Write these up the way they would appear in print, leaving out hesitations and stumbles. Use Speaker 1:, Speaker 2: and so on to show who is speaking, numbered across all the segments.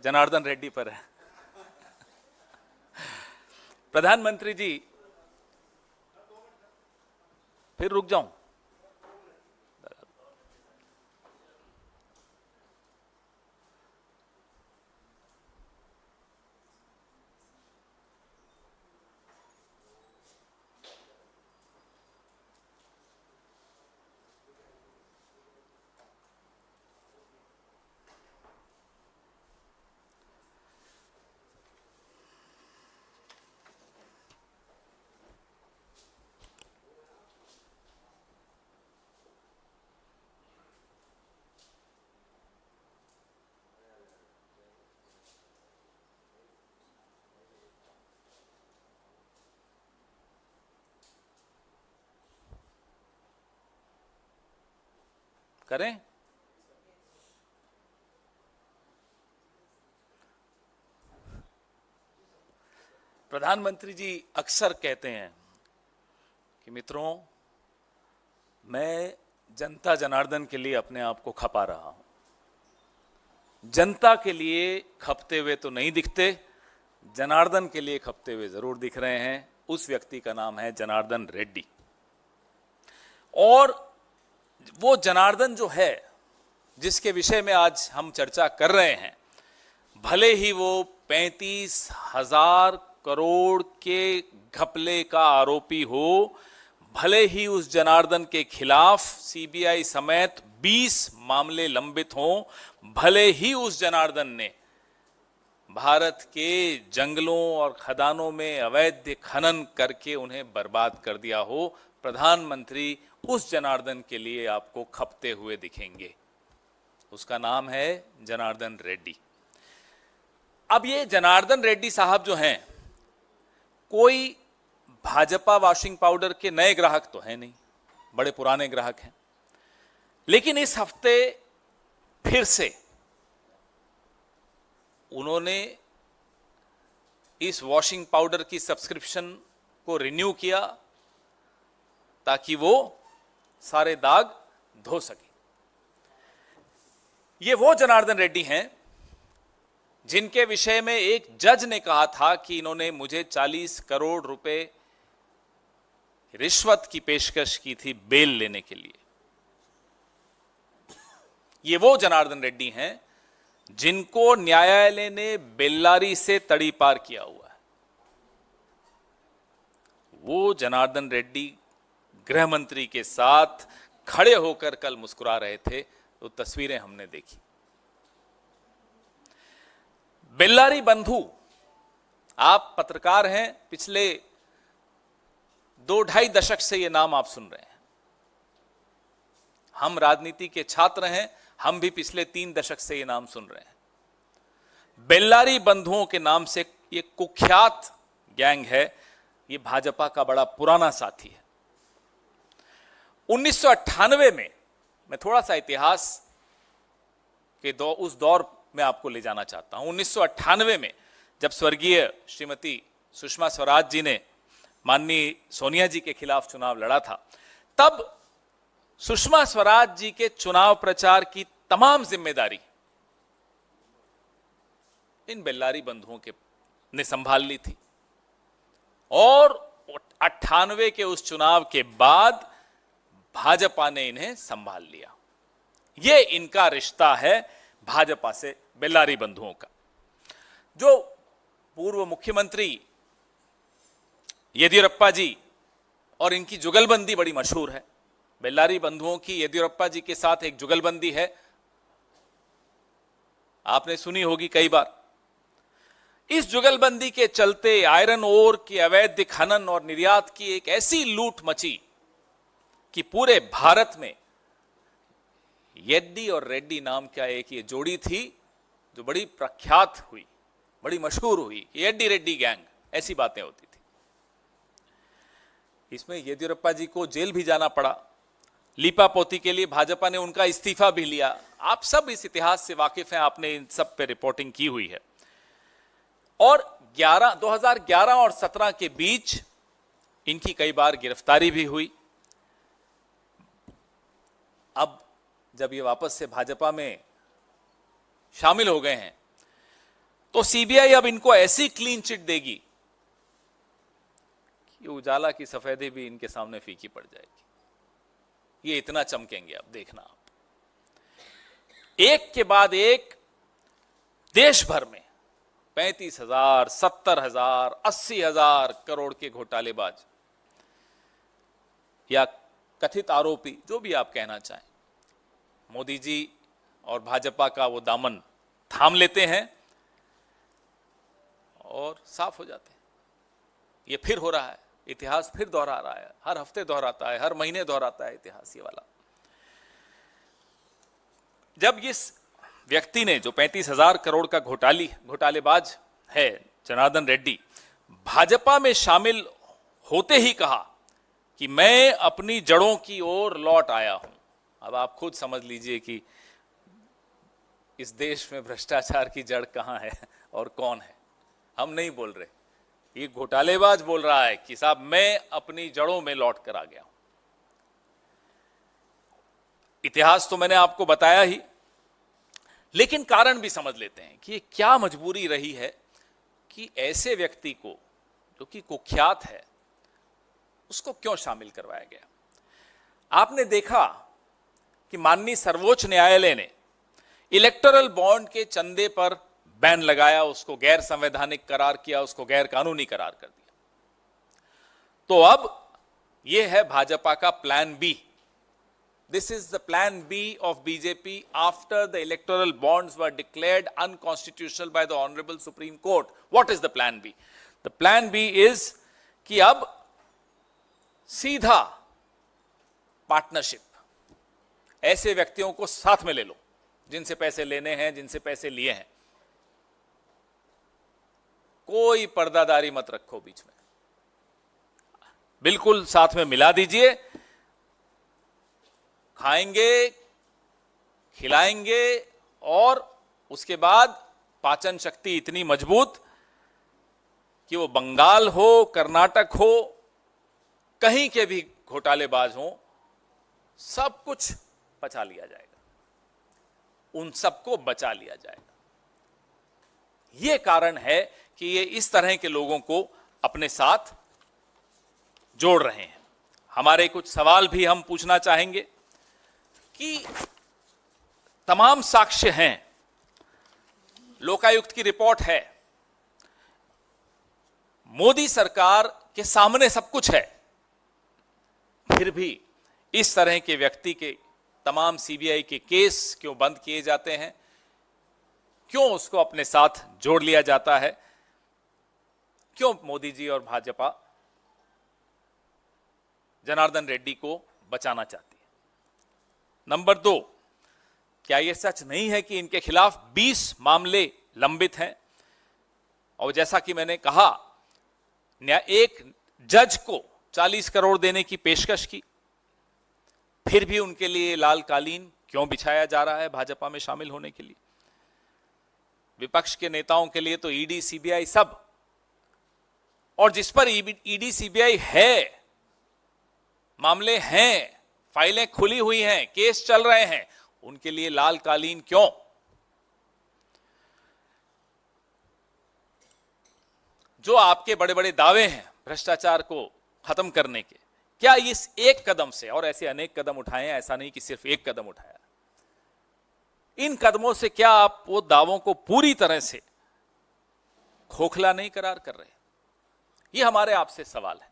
Speaker 1: जनार्दन रेड्डी पर है। प्रधानमंत्री जी, फिर रुक जाऊं? करें? प्रधानमंत्री जी अक्सर कहते हैं कि मित्रों, मैं जनता जनार्दन के लिए अपने आप को खपा रहा हूं। जनता के लिए खपते हुए तो नहीं दिखते, जनार्दन के लिए खपते हुए जरूर दिख रहे हैं। उस व्यक्ति का नाम है जनार्दन रेड्डी। और वो जनार्दन जो है, जिसके विषय में आज हम चर्चा कर रहे हैं, भले ही वो 35,000 करोड़ के घपले का आरोपी हो, भले ही उस जनार्दन के खिलाफ सीबीआई समेत 20 मामले लंबित हों, भले ही उस जनार्दन ने भारत के जंगलों और खदानों में अवैध खनन करके उन्हें बर्बाद कर दिया हो, प्रधानमंत्री उस जनार्दन के लिए आपको खपते हुए दिखेंगे। उसका नाम है जनार्दन रेड्डी। अब ये जनार्दन रेड्डी साहब जो हैं, कोई भाजपा वॉशिंग पाउडर के नए ग्राहक तो हैं नहीं, बड़े पुराने ग्राहक हैं। लेकिन इस हफ्ते फिर से उन्होंने इस वॉशिंग पाउडर की सब्सक्रिप्शन को रिन्यू किया ताकि वो सारे दाग धो सके। ये वो जनार्दन रेड्डी हैं जिनके विषय में एक जज ने कहा था कि इन्होंने मुझे 40 करोड़ रुपए रिश्वत की पेशकश की थी बेल लेने के लिए। ये वो जनार्दन रेड्डी हैं जिनको न्यायालय ने बेल्लारी से तड़ी पार किया हुआ है। वो जनार्दन रेड्डी गृह मंत्री के साथ खड़े होकर कल मुस्कुरा रहे थे, तो तस्वीरें हमने देखी। बेल्लारी बंधु, आप पत्रकार हैं, पिछले 2-2.5 दशक से ये नाम आप सुन रहे हैं। हम राजनीति के छात्र हैं, हम भी पिछले 3 दशक से ये नाम सुन रहे हैं। बेल्लारी बंधुओं के नाम से ये कुख्यात गैंग है। ये भाजपा का बड़ा पुराना साथी है। 1998 में, मैं थोड़ा सा इतिहास के उस दौर में आपको ले जाना चाहता हूं। 1998 में जब स्वर्गीय श्रीमती सुषमा स्वराज जी ने माननीय सोनिया जी के खिलाफ चुनाव लड़ा था, तब सुषमा स्वराज जी के चुनाव प्रचार की तमाम जिम्मेदारी इन बेल्लारी बंधुओं के ने संभाल ली थी। और 98 के उस चुनाव के बाद भाजपा ने इन्हें संभाल लिया। यह इनका रिश्ता है भाजपा से, बेल्लारी बंधुओं का। जो पूर्व मुख्यमंत्री येदियुरप्पा जी और इनकी जुगलबंदी बड़ी मशहूर है। बेल्लारी बंधुओं की येदियुरप्पा जी के साथ एक जुगलबंदी है, आपने सुनी होगी कई बार। इस जुगलबंदी के चलते आयरन ओर की अवैध खनन और निर्यात की एक ऐसी लूट मची कि पूरे भारत में येद्दी और रेड्डी नाम का एक ये जोड़ी थी जो बड़ी प्रख्यात हुई, बड़ी मशहूर हुई। येद्दी रेड्डी गैंग, ऐसी बातें होती थी। इसमें येदियुरप्पा जी को जेल भी जाना पड़ा। लीपापोती के लिए भाजपा ने उनका इस्तीफा भी लिया। आप सब इस इतिहास से वाकिफ हैं, आपने इन सब पे रिपोर्टिंग की हुई है। और 2011 और 17 के बीच इनकी कई बार गिरफ्तारी भी हुई। अब जब ये वापस से भाजपा में शामिल हो गए हैं, तो सीबीआई अब इनको ऐसी क्लीन चिट देगी कि उजाला की सफेदी भी इनके सामने फीकी पड़ जाएगी। ये इतना चमकेंगे, अब देखना आप। एक के बाद एक देश भर में 35,000, 70,000, 80,000 करोड़ के घोटालेबाज या कथित आरोपी, जो भी आप कहना चाहें, मोदी जी और भाजपा का वो दामन थाम लेते हैं और साफ हो जाते हैं। ये फिर हो रहा है, इतिहास फिर दोहरा रहा है, हर हफ्ते दोहराता है, हर महीने दोहराता है इतिहास ये वाला। जब इस व्यक्ति ने, जो 35,000 करोड़ का घोटालेबाज है जनार्दन रेड्डी, भाजपा में शामिल होते ही कहा कि मैं अपनी जड़ों की ओर लौट आया हूं। अब आप खुद समझ लीजिए कि इस देश में भ्रष्टाचार की जड़ कहां है और कौन है। हम नहीं बोल रहे, ये घोटालेबाज बोल रहा है कि साहब मैं अपनी जड़ों में लौट कर आ गया हूं। इतिहास तो मैंने आपको बताया ही, लेकिन कारण भी समझ लेते हैं कि ये क्या मजबूरी रही है कि ऐसे व्यक्ति को, जो कि कुख्यात है, उसको क्यों शामिल करवाया गया। आपने देखा कि माननीय सर्वोच्च न्यायालय ने इलेक्टोरल बॉन्ड के चंदे पर बैन लगाया, उसको गैर संवैधानिक करार किया, उसको गैर कानूनी करार कर दिया। तो अब यह है भाजपा का plan B. This is the plan B of BJP after the electoral bonds were declared unconstitutional by the Honorable Supreme Court. What is the plan B? The plan B is कि अब सीधा पार्टनरशिप, ऐसे व्यक्तियों को साथ में ले लो जिनसे पैसे लेने हैं, जिनसे पैसे लिए हैं। कोई पर्दादारी मत रखो बीच में, बिल्कुल साथ में मिला दीजिए। खाएंगे, खिलाएंगे और उसके बाद पाचन शक्ति इतनी मजबूत कि वो बंगाल हो, कर्नाटक हो, कहीं के भी घोटालेबाज हो, सब कुछ पचा लिया जाएगा, उन सबको बचा लिया जाएगा। ये कारण है कि ये इस तरह के लोगों को अपने साथ जोड़ रहे हैं। हमारे कुछ सवाल भी हम पूछना चाहेंगे कि तमाम साक्ष्य हैं, लोकायुक्त की रिपोर्ट है, मोदी सरकार के सामने सब कुछ है, फिर भी इस तरह के व्यक्ति के तमाम सीबीआई के केस क्यों बंद किए जाते हैं, क्यों उसको अपने साथ जोड़ लिया जाता है, क्यों मोदी जी और भाजपा जनार्दन रेड्डी को बचाना चाहती है। नंबर 2, क्या यह सच नहीं है कि इनके खिलाफ 20 मामले लंबित हैं और जैसा कि मैंने कहा, एक जज को 40 करोड़ देने की पेशकश की, फिर भी उनके लिए लाल कालीन क्यों बिछाया जा रहा है भाजपा में शामिल होने के लिए। विपक्ष के नेताओं के लिए तो ईडी, सीबीआई सब, और जिस पर ईडी सीबीआई है, मामले हैं, फाइलें खुली हुई हैं, केस चल रहे हैं, उनके लिए लाल कालीन क्यों। जो आपके बड़े बड़े दावे हैं भ्रष्टाचार को खत्म करने के, क्या इस एक कदम से, और ऐसे अनेक कदम उठाए हैं, ऐसा नहीं कि सिर्फ एक कदम उठाया, इन कदमों से क्या आप वो दावों को पूरी तरह से खोखला नहीं करार कर रहे। ये हमारे आपसे सवाल है।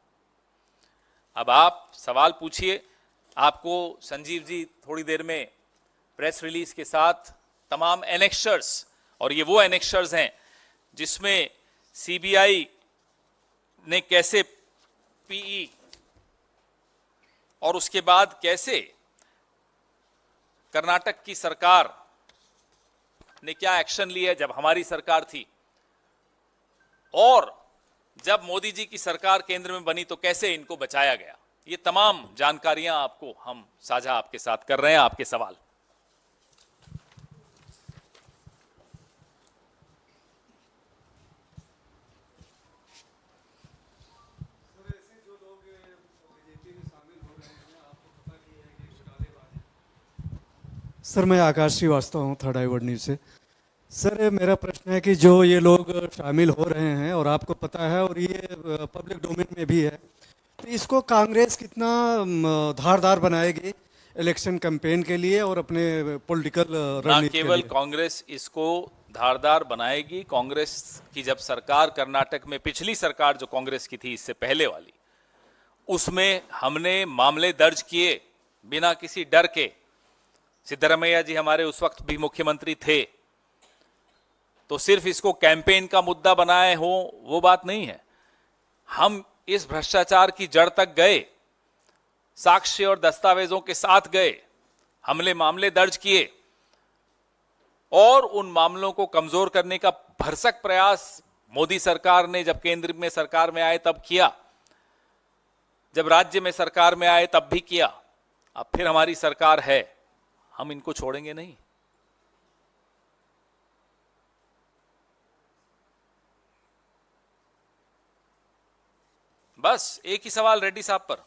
Speaker 1: अब आप सवाल पूछिए, आपको संजीव जी थोड़ी देर में प्रेस रिलीज के साथ तमाम एनेक्शर्स, और ये वो एनेक्शर्स हैं जिसमें सीबीआई ने कैसे पीई और उसके बाद कैसे कर्नाटक की सरकार ने क्या एक्शन लिया जब हमारी सरकार थी, और जब मोदी जी की सरकार केंद्र में बनी तो कैसे इनको बचाया गया। ये तमाम जानकारियां आपको हम साझा आपके साथ कर रहे हैं। आपके सवाल।
Speaker 2: सर, मैं आकाश श्रीवास्तव हूँ, थर्ड आई वर्ड न्यूज से। सर मेरा प्रश्न है कि जो ये लोग शामिल हो रहे हैं और आपको पता है और ये पब्लिक डोमेन में भी है, तो इसको कांग्रेस कितना धारदार बनाएगी इलेक्शन कैंपेन के लिए और अपने पॉलिटिकल
Speaker 1: ना
Speaker 2: रणनीति के
Speaker 1: केवल
Speaker 2: लिए?
Speaker 1: कांग्रेस इसको धारदार बनाएगी, कांग्रेस की जब सरकार कर्नाटक में, पिछली सरकार जो कांग्रेस की थी इससे पहले वाली, उसमें हमने मामले दर्ज किए बिना किसी डर के। सिद्धरामैया जी हमारे उस वक्त भी मुख्यमंत्री थे, तो सिर्फ इसको कैंपेन का मुद्दा बनाए हो वो बात नहीं है। हम इस भ्रष्टाचार की जड़ तक गए, साक्ष्य और दस्तावेजों के साथ गए, हमने मामले दर्ज किए और उन मामलों को कमजोर करने का भरसक प्रयास मोदी सरकार ने जब केंद्र में सरकार में आए तब किया, जब राज्य में सरकार में आए तब भी किया, अब फिर हमारी सरकार है, हम इनको छोड़ेंगे नहीं। बस एक ही सवाल रेड्डी साहब पर।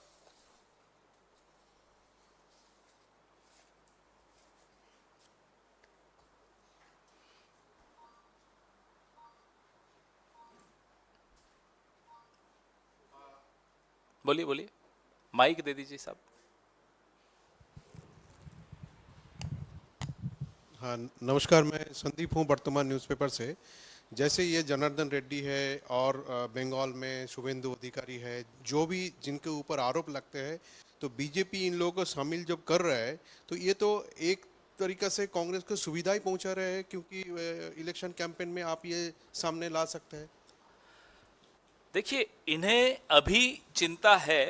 Speaker 1: बोलिए बोलिए, माइक दे दीजिए साहब।
Speaker 3: हाँ नमस्कार, मैं संदीप हूँ वर्तमान न्यूज़पेपर से। जैसे ये जनार्दन रेड्डी है और बंगाल में शुभेंदु अधिकारी है, जो भी जिनके ऊपर आरोप लगते हैं, तो बीजेपी इन लोगों को शामिल जब कर रहा है तो ये तो एक तरीका से कांग्रेस को सुविधाएं पहुंचा रहे हैं, क्योंकि इलेक्शन कैंपेन में आप ये सामने ला सकते हैं।
Speaker 1: देखिए, इन्हें अभी चिंता है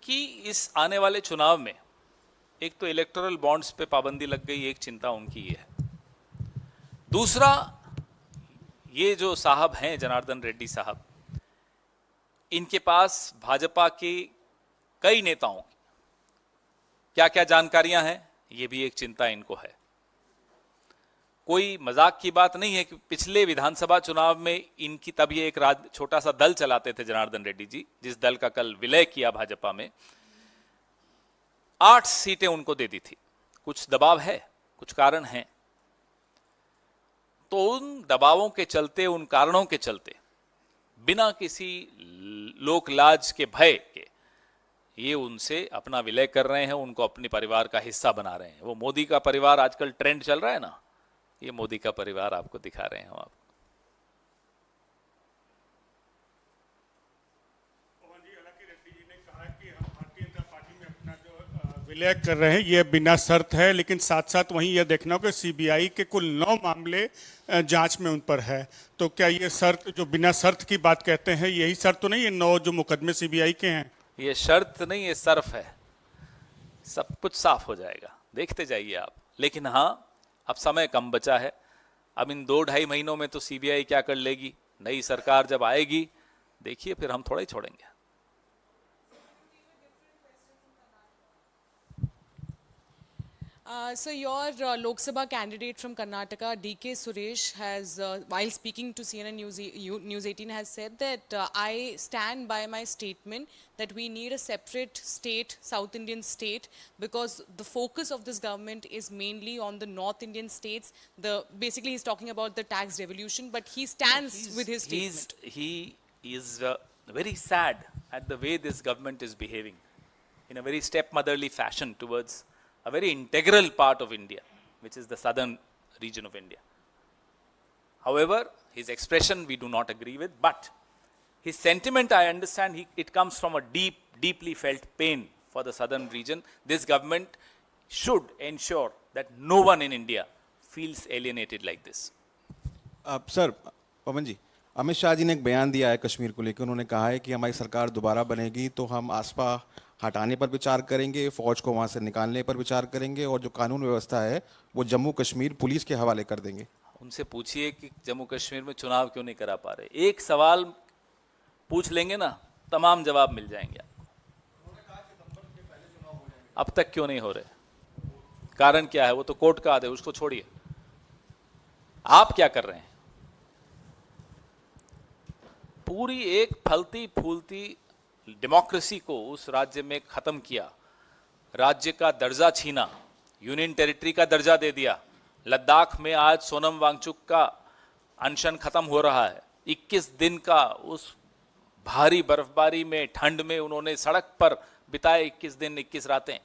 Speaker 1: कि इस आने वाले चुनाव में एक तो इलेक्टोरल बॉन्ड्स पे पाबंदी लग गई, एक चिंता उनकी ये है। दूसरा, ये जो साहब हैं जनार्दन रेड्डी साहब, इनके पास भाजपा के कई नेताओं की क्या क्या जानकारियां हैं, ये भी एक चिंता इनको है। कोई मजाक की बात नहीं है कि पिछले विधानसभा चुनाव में इनकी, तब ये एक छोटा सा दल चलाते थे जनार्दन रेड्डी जी, जिस दल का कल विलय किया भाजपा में, 8 सीटें उनको दे दी थी। कुछ दबाव है, कुछ कारण हैं, तो उन दबावों के चलते, उन कारणों के चलते, बिना किसी लोक लाज के भय के ये उनसे अपना विलय कर रहे हैं, उनको अपने परिवार का हिस्सा बना रहे हैं। वो मोदी का परिवार आजकल ट्रेंड चल रहा है ना, ये मोदी का परिवार आपको दिखा रहे हैं हम आपको।
Speaker 4: विलय कर रहे हैं, ये बिना शर्त है, लेकिन साथ साथ वहीं यह देखना होगा कि सीबीआई के कुल 9 मामले जांच में उन पर है। तो क्या ये शर्त, जो बिना शर्त की बात कहते हैं, यही शर्त तो नहीं है 9 जो मुकदमे सीबीआई के हैं?
Speaker 1: ये शर्त नहीं, ये सर्फ है। सब कुछ साफ हो जाएगा, देखते जाइए आप। लेकिन हाँ, अब समय कम बचा है। अब इन 2-2.5 महीनों में तो सीबीआई क्या कर लेगी, नई सरकार जब आएगी देखिए, फिर हम थोड़ा ही छोड़ेंगे।
Speaker 5: So your Lok Sabha candidate from Karnataka, DK Suresh, has, while speaking to CNN News 18, has said that I stand by my statement that we need a separate state, South Indian state, because the focus of this government is mainly on the North Indian states. Basically, he's talking about the tax devolution, but he stands with his statement.
Speaker 1: He is very sad at the way this government is behaving in a very stepmotherly fashion towards a very integral part of India, which is the southern region of India. However, his expression we do not agree with, but his sentiment, I understand, it comes from a deeply felt pain for the southern region. This government should ensure that no one in India feels alienated like this.
Speaker 6: Sir, Pawan ji, Amit Shah ji ने एक बयान दिया है कश्मीर को लेकर। उन्होंने कहा है कि हमारी सरकार दोबारा बनेगी तो हम आसपा हटाने पर विचार करेंगे, फौज को वहां से निकालने पर विचार करेंगे, और जो कानून व्यवस्था है वो जम्मू कश्मीर पुलिस के हवाले कर देंगे।
Speaker 1: उनसे पूछिए कि जम्मू कश्मीर में चुनाव क्यों नहीं करा पा रहे। एक सवाल पूछ लेंगे ना, तमाम जवाब मिल जाएंगे आपको। अब तक क्यों नहीं हो रहे, कारण क्या है, वो तो कोर्ट का आदेश, उसको छोड़िए। आप क्या कर रहे हैं? पूरी एक फलती फूलती डेमोक्रेसी को उस राज्य में खत्म किया, राज्य का दर्जा छीना, यूनियन टेरिटरी का दर्जा दे दिया। लद्दाख में आज सोनम वांगचुक का अनशन खत्म हो रहा है। 21 दिन का उस भारी बर्फबारी में, ठंड में उन्होंने सड़क पर बिताए 21 दिन 21 रातें।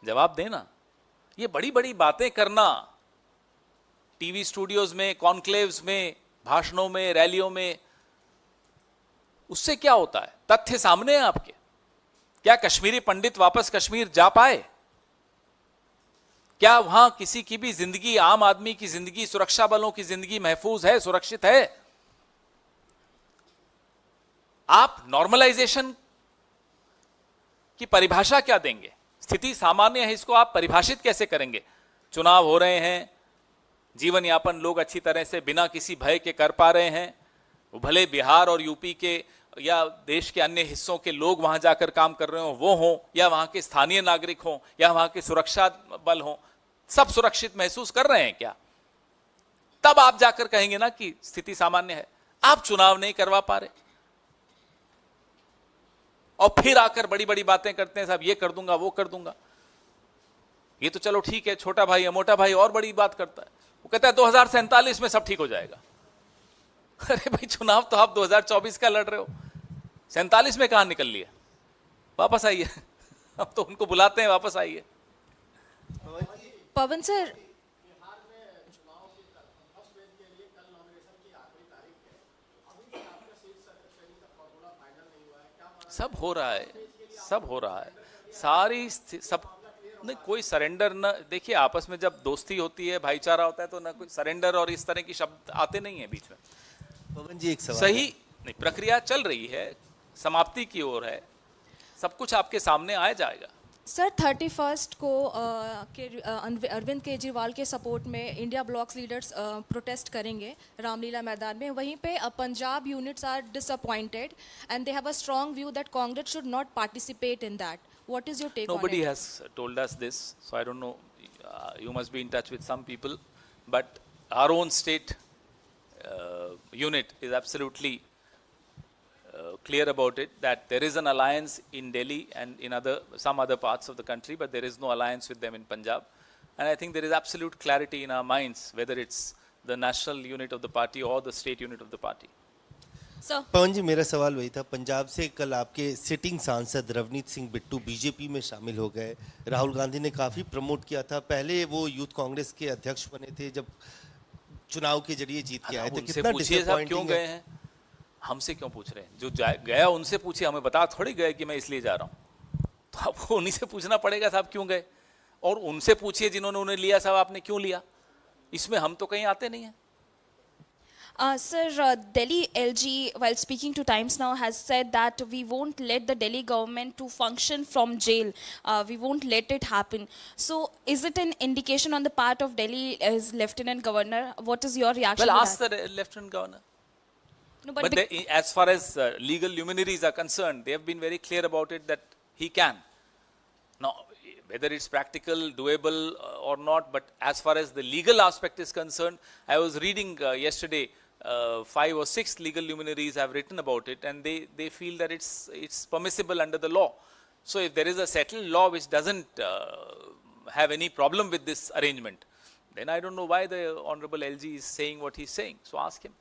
Speaker 1: जवाब देना। ये बड़ी बड़ी बातें करना टीवी स्टूडियोज में, कॉन्क्लेव्स में, भाषणों में, रैलियों में, उससे क्या होता है? तथ्य सामने है आपके। क्या कश्मीरी पंडित वापस कश्मीर जा पाए? क्या वहां किसी की भी जिंदगी, आम आदमी की जिंदगी, सुरक्षा बलों की जिंदगी महफूज है, सुरक्षित है? आप नॉर्मलाइजेशन की परिभाषा क्या देंगे? स्थिति सामान्य है, इसको आप परिभाषित कैसे करेंगे? चुनाव हो रहे हैं, जीवन यापन लोग अच्छी तरह से बिना किसी भय के कर पा रहे हैं। वो भले बिहार और यूपी के या देश के अन्य हिस्सों के लोग वहां जाकर काम कर रहे हो, वो हों, या वहां के स्थानीय नागरिक हों, या वहां के सुरक्षा बल हों, सब सुरक्षित महसूस कर रहे हैं क्या? तब आप जाकर कहेंगे ना कि स्थिति सामान्य है। आप चुनाव नहीं करवा पा रहे और फिर आकर बड़ी बड़ी बातें करते हैं, साहब ये कर दूंगा, वो कर दूंगा। ये तो चलो ठीक है, छोटा भाई है, मोटा भाई और बड़ी बात करता है। वो कहता है 2047 में सब ठीक हो जाएगा। अरे भाई, चुनाव तो आप 2024 का लड़ रहे हो, 47 में कहां निकल लिया? वापस आइए। अब तो उनको बुलाते हैं, वापस आइए।
Speaker 7: पवन सर,
Speaker 1: सब हो रहा है, सब हो रहा है, सारी सब नहीं, कोई सरेंडर न। देखिए, आपस में जब दोस्ती होती है, भाईचारा होता है, तो ना कोई सरेंडर और इस तरह की शब्द आते नहीं है बीच में।
Speaker 8: पवन जी, एक सवाल
Speaker 1: सही
Speaker 8: है।
Speaker 1: नहीं, प्रक्रिया चल रही है, समाप्ति की ओर है, सब कुछ आपके सामने आ जाएगा।
Speaker 7: सर 31 को अरविंद केजरीवाल के सपोर्ट में इंडिया ब्लॉक्स लीडर्स प्रोटेस्ट करेंगे रामलीला मैदान में। वहीं पे Punjab units are disappointed and they have a strong view that Congress should not participate in that. What is your take on
Speaker 1: Nobody
Speaker 7: it?
Speaker 1: has told us this, so I don't know. You must be in touch with some people, but our own state unit is absolutely clear about it, that there is an alliance in Delhi and in some other parts of the country, but there is no alliance with them in Punjab. And I think there is absolute clarity in our minds whether it's the national unit of the party or the state unit of the party.
Speaker 7: Sir
Speaker 8: Pawan ji, मेरा सवाल वही था। पंजाब से कल आपके sitting सांसद Ravneet Singh Bittu BJP में शामिल हो गए। राहुल गांधी ने काफ़ी प्रमोट किया था। पहले वो यूथ कांग्रेस के अध्यक्ष बने थे, जब चुनाव के जरिए जीत के आए थे।
Speaker 1: उनसे
Speaker 8: कितना
Speaker 1: पूछिए साहब क्यों
Speaker 8: डिसअपॉइंटिंग
Speaker 1: गए
Speaker 8: है?
Speaker 1: हैं, हमसे क्यों पूछ रहे हैं? जो गया उनसे पूछिए, हमें बता थोड़ी गए कि मैं इसलिए जा रहा हूं। तो आपको उन्हीं से पूछना पड़ेगा साहब क्यों गए, और उनसे पूछिए जिन्होंने उन्हें लिया, साहब आपने क्यों लिया। इसमें हम तो कहीं आते नहीं हैं।
Speaker 7: Sir, Delhi LG, while speaking to Times Now, has said that we won't let the Delhi government to function from jail. We won't let it happen. So, is it an indication on the part of Delhi as Lieutenant Governor? What is your reaction
Speaker 1: Well,
Speaker 7: to
Speaker 1: ask
Speaker 7: that?
Speaker 1: the Lieutenant Governor.
Speaker 7: No,
Speaker 1: But as far as legal luminaries are concerned, they have been very clear about it that he can. Now, whether it's practical, doable or not, but as far as the legal aspect is concerned, I was reading yesterday, 5 or 6 legal luminaries have written about it, and they feel that it's permissible under the law. So if there is a settled law which doesn't have any problem with this arrangement, then I don't know why the Honorable LG is saying what he's saying. So ask him.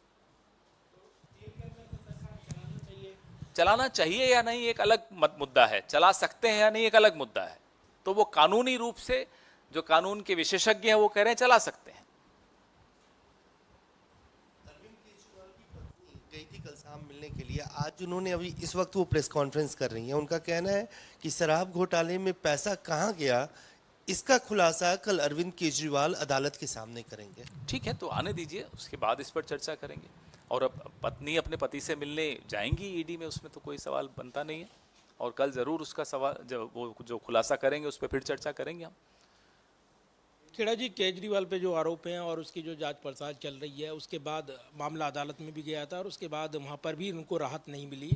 Speaker 1: चलाना चाहिए या नहीं एक अलग मुद्दा है, चला सकते हैं या नहीं एक अलग मुद्दा है। तो वो कानूनी रूप से जो कानून के विशेषज्ञ हैं वो कह रहे हैं चला सकते हैं।
Speaker 8: अरविंद केजरीवाल की पत्नी गई थी कल शाम मिलने के लिए। आज उन्होंने अभी इस वक्त वो प्रेस कॉन्फ्रेंस कर रही हैं। उनका कहना है कि शराब घोटाले में पैसा कहाँ गया, इसका खुलासा कल अरविंद केजरीवाल अदालत के सामने करेंगे।
Speaker 1: ठीक है, तो आने दीजिए, उसके बाद इस पर चर्चा करेंगे। और अब पत्नी अपने पति से मिलने जाएंगी ईडी में, उसमें तो कोई सवाल बनता नहीं है। और कल जरूर उसका सवाल जो खुलासा करेंगे उस पर फिर चर्चा करेंगे हम।
Speaker 9: खेड़ा जी, केजरीवाल पे जो आरोप हैं और उसकी जो जांच पड़ताल चल रही है, उसके बाद मामला अदालत में भी गया था और उसके बाद वहाँ पर भी उनको राहत नहीं मिली।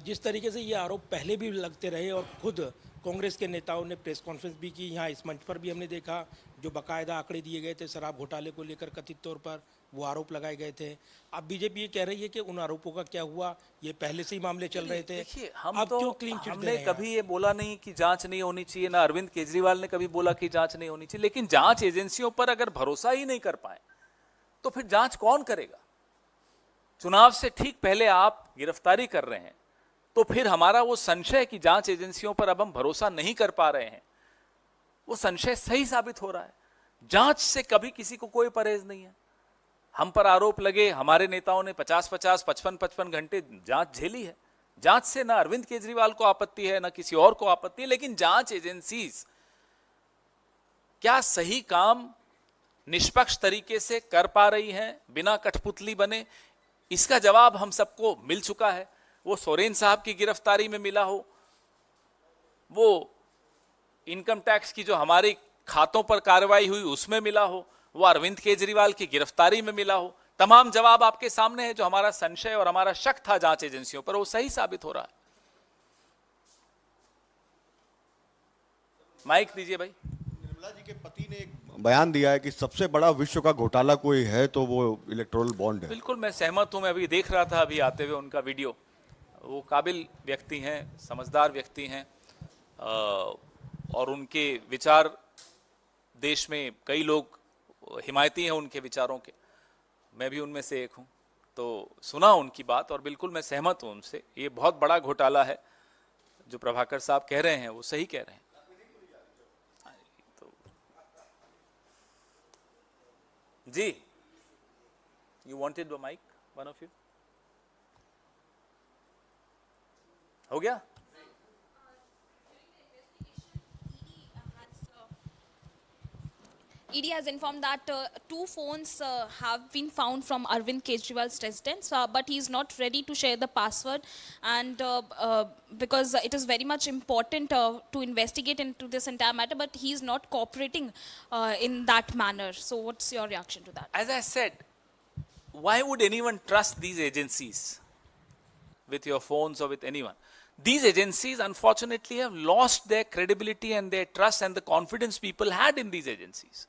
Speaker 9: जिस तरीके से ये आरोप पहले भी लगते रहे और खुद कांग्रेस के नेताओं ने प्रेस कॉन्फ्रेंस भी की, यहाँ इस मंच पर भी हमने देखा जो बाकायदा आंकड़े दिए गए थे शराब घोटाले को लेकर, कथित तौर पर वो आरोप लगाए गए थे। अब बीजेपी ये कह रही है कि उन आरोपों का क्या हुआ, ये पहले से ही मामले चल रहे थे,
Speaker 1: देखिए, हम
Speaker 9: अब
Speaker 1: तो
Speaker 9: क्यों क्लीन चिट दे
Speaker 1: हमने
Speaker 9: रहे हैं?
Speaker 1: कभी ये बोला नहीं कि जांच नहीं होनी चाहिए, ना अरविंद केजरीवाल ने कभी बोला कि जांच नहीं होनी चाहिए, लेकिन जांच एजेंसियों पर अगर भरोसा ही नहीं कर पाए तो फिर जांच कौन करेगा? चुनाव से ठीक पहले आप गिरफ्तारी कर रहे हैं, तो फिर हमारा वो संशय कि जांच एजेंसियों पर अब हम भरोसा नहीं कर पा रहे हैं, वो संशय सही साबित हो रहा है। जांच से कभी किसी को कोई परहेज नहीं है। हम पर आरोप लगे, हमारे नेताओं ने 50-50, 55-55 घंटे जांच झेली है। जांच से ना अरविंद केजरीवाल को आपत्ति है, ना किसी और को आपत्ति है, लेकिन जांच एजेंसीज क्या सही काम निष्पक्ष तरीके से कर पा रही हैं बिना कठपुतली बने? इसका जवाब हम सबको मिल चुका है। वो सोरेन साहब की गिरफ्तारी में मिला हो, वो इनकम टैक्स की जो हमारी खातों पर कार्रवाई हुई उसमें मिला हो, वो अरविंद केजरीवाल की गिरफ्तारी में मिला हो, तमाम जवाब आपके सामने है। जो हमारा संशय और हमारा शक था जांच एजेंसियों पर, वो सही साबित हो रहा है। माइक दीजिए भाई।
Speaker 10: निर्मला जी के पति ने एक बयान दिया है कि सबसे बड़ा विश्व का घोटाला कोई है तो वो इलेक्टोरल बॉन्ड है।
Speaker 1: बिल्कुल मैं सहमत हूं। मैं अभी देख रहा था, अभी आते हुए उनका वीडियो। वो काबिल व्यक्ति हैं, समझदार व्यक्ति हैं, और उनके विचार देश में कई लोग हिमायती हैं उनके विचारों के। मैं भी उनमें से एक हूं। तो सुना उनकी बात और बिल्कुल मैं सहमत हूं उनसे। ये बहुत बड़ा घोटाला है जो प्रभाकर साहब कह रहे हैं, वो सही कह रहे हैं। तो जी, you wanted the mic, one of you? हो गया?
Speaker 7: ED has informed that 2 phones have been found from Arvind Kejriwal's residence, but he is not ready to share the password, and because it is very much important to investigate into this entire matter, but he is not cooperating in that manner. So what's your reaction to that?
Speaker 1: As I said, why would anyone trust these agencies with your phones or with anyone? These agencies unfortunately have lost their credibility and their trust and the confidence people had in these agencies.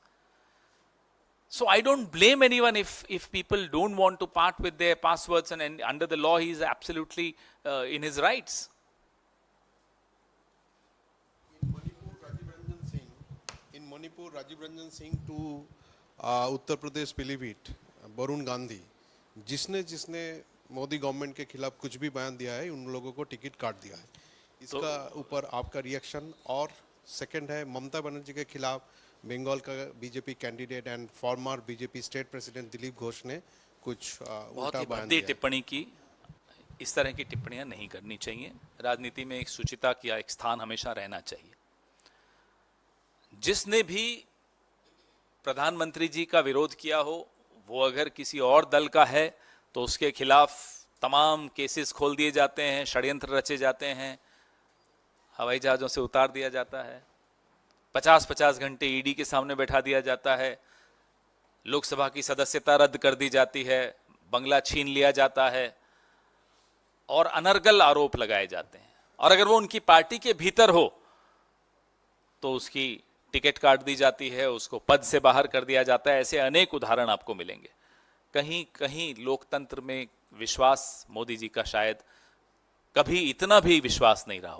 Speaker 1: So I don't blame anyone if people don't want to part with their passwords, and under the law he is absolutely in his rights.
Speaker 3: In Manipur, Rajiv Ranjan Singh to Uttar Pradesh Pilibhit, Varun Gandhi, जिसने Modi government के खिलाफ कुछ भी बयान दिया है, उन लोगों को टिकट काट दिया है। इसका ऊपर आपका रिएक्शन? और सेकंड है, ममता बनर्जी के खिलाफ बंगाल का BJP candidate and farmer BJP state president Dilip Ghosh ने कुछ
Speaker 1: बहुत
Speaker 3: उल्टा
Speaker 1: ही
Speaker 3: बयान
Speaker 1: भद्दी
Speaker 3: दिया।
Speaker 1: टिप्पणी की। इस तरह की टिप्पणियां नहीं करनी चाहिए। राजनीति में एक शुचिता का एक स्थान हमेशा रहना चाहिए। जिसने भी प्रधानमंत्री जी का विरोध किया हो, वो अगर किसी और दल का है तो उसके खिलाफ तमाम केसेस खोल दिए जाते हैं, षड्यंत्र रचे जाते हैं, हवाई जहाज़ों से उतार दिया जाता है, 50-50 घंटे ईडी के सामने बैठा दिया जाता है, लोकसभा की सदस्यता रद्द कर दी जाती है, बंगला छीन लिया जाता है और अनर्गल आरोप लगाए जाते हैं। और अगर वो उनकी पार्टी के भीतर हो तो उसकी टिकट काट दी जाती है, उसको पद से बाहर कर दिया जाता है। ऐसे अनेक उदाहरण आपको मिलेंगे। कहीं कहीं लोकतंत्र में विश्वास मोदी जी का शायद कभी इतना भी विश्वास नहीं रहा।